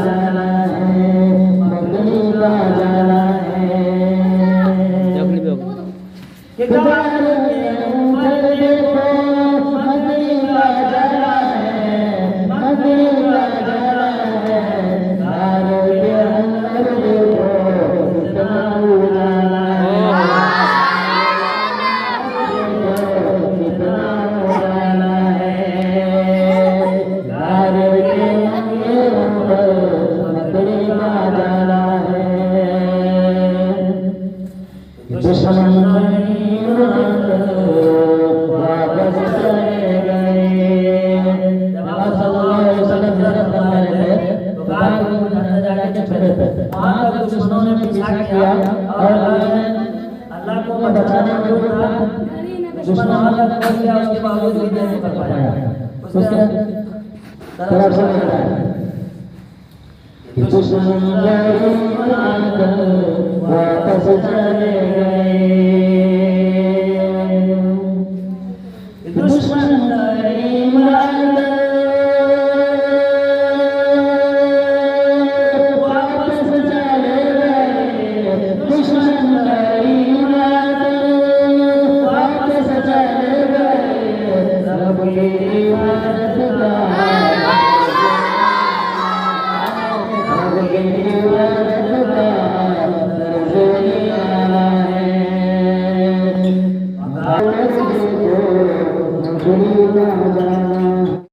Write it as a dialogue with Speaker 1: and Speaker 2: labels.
Speaker 1: जाना है, मदनी का जाना है। किताब के मुझे को मदनी का जाना है, मदनी का जाना है। घर के अंदर देखो कितना उजाला है, कितना उजाला है। घर के अंदर मदनी का जाना है। दुश्मन वापस चले गए। सल्लल्लाहु अलैहि वसल्लम हिजरत करने लगे तो बाहर जाके छड़े थे। वहाँ तक दुश्मनों ने पीछा किया और अल्लाह को बचाने में जुटा। दुश्मन हमला कर दिया, उसके बावजूद भी नहीं कर पाया। उसके तरफ से दुश्मन वापस चले गए।